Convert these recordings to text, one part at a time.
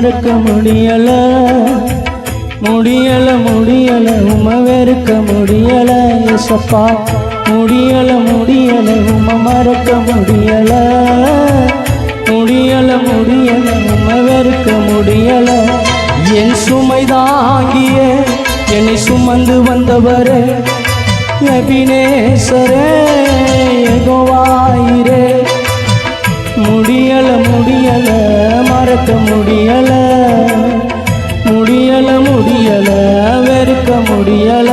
மறக்க முடியல முடியல முடியல உம்மை வெறுக்க முடியல ஏசப்பா முடியல முடியல உம்மை மறக்க முடியல முடியல முடியல உம்மை வெறுக்க முடியல என் சுமை தாங்கிய என்னை சுமந்து வந்தவரே எபினேசரே யெகோவாயிரே முடியல முடியல மறக்க முடியல முடியல முடியல வெறுக்க முடியல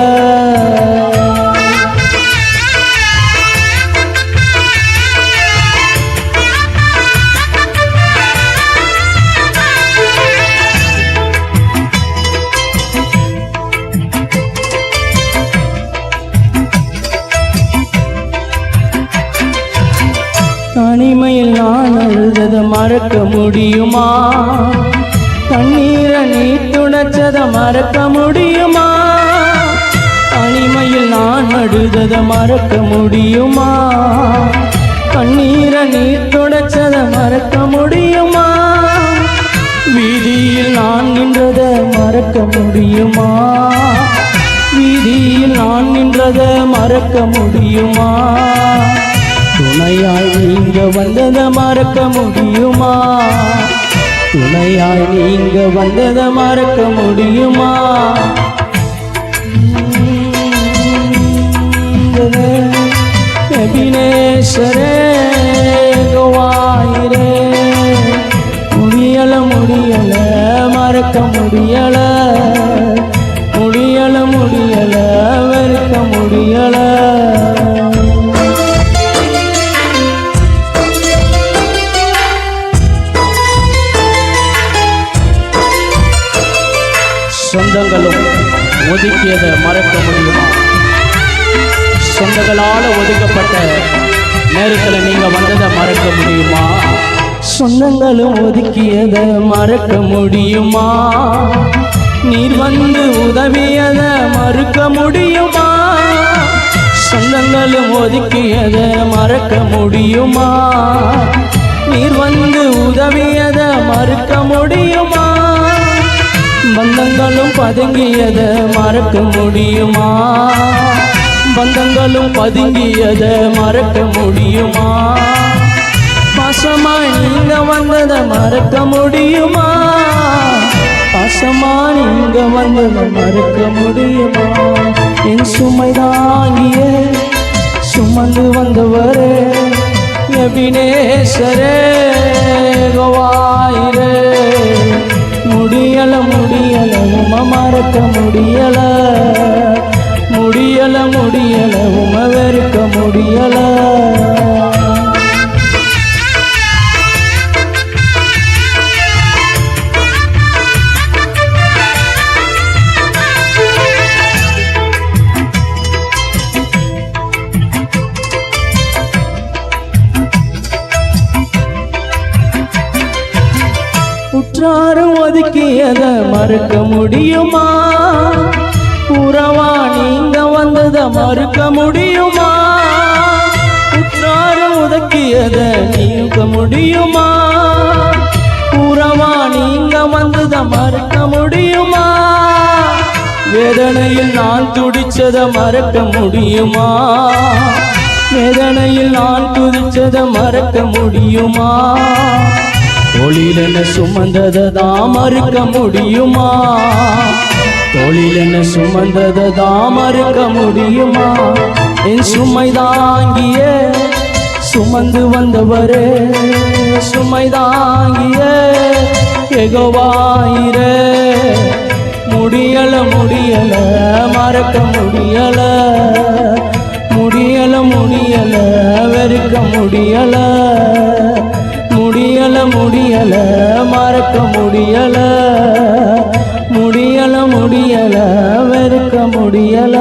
தனிமையில் நான் அழுததை மறக்க முடியுமா தண்ணீரை நீ துடைச்சதை மறக்க முடியுமா தனிமையில் நான் அழுததை மறக்க முடியுமா தண்ணீரை நீ துடைச்சதை மறக்க முடியுமா வீதியில் நான் நின்றதை மறக்க முடியுமா வீதியில் நான் நின்றதை மறக்க முடியுமா துணையாய் நீங்க வந்ததை மறக்க முடியுமா துணையாய் நீங்க வந்ததை மறக்க முடியுமா எபினேசரே யெகோவாயிரே முடியல முடியல மறக்க முடியல முடியல முடியல வெறுக்க முடியல சொந்தங்களும் ஒதுக்கியதை மறக்க முடியுமா சொந்தங்களால் ஒதுக்கப்பட்ட நேரத்தில் நீங்க வந்ததை மறக்க முடியுமா சொந்தங்களும் ஒதுக்கியதை மறக்க முடியுமா நீர் வந்து உதவியதை மறுக்க முடியுமா சொந்தங்களும் ஒதுக்கியதை மறக்க முடியுமா நீர் வந்து உதவியதை மறுக்க முடியுமா பந்தங்களும் பதுங்கியதை மறக்க முடியுமா பந்தங்களும் பதுங்கியதை மறக்க முடியுமா பாசமா நீங்க வந்ததை மறக்க முடியுமா பாசமா நீங்க வந்ததை மறக்க முடியுமா என் சுமை தாங்கிய சுமந்து வந்தவரே எபினேசரே யெகோவாயிரே முடியல முடியல உம்மை மறக்க முடியல முடியல முடியல உம்மை வெறுக்க முடியல உற்றாரும் ஒதுக்கியதை மறக்க முடியுமா உறவா நீங்க வந்ததை மறுக்க முடியுமா உற்றாரும் ஒதுக்கியதை நீங்க முடியுமா உறவா நீங்க வந்ததை மறுக்க முடியுமா வேதனையில் நான் துடிச்சதை மறக்க முடியுமா வேதனையில் நான் துடிச்சதை மறக்க முடியுமா தோளில் என்ன சுமந்ததை தான் மறுக்க முடியுமா தோளில் என்ன சுமந்ததை தான் மறுக்க முடியுமா என் சுமை தாங்கிய சுமந்து வந்தவரே சுமை தாங்கிய யெகோவாயிரே முடியல முடியல மறக்க முடியல முடியல முடியல வெறுக்க முடியல முடியல முடியல மறக்க முடியல முடியல முடியல வெறுக்க முடியல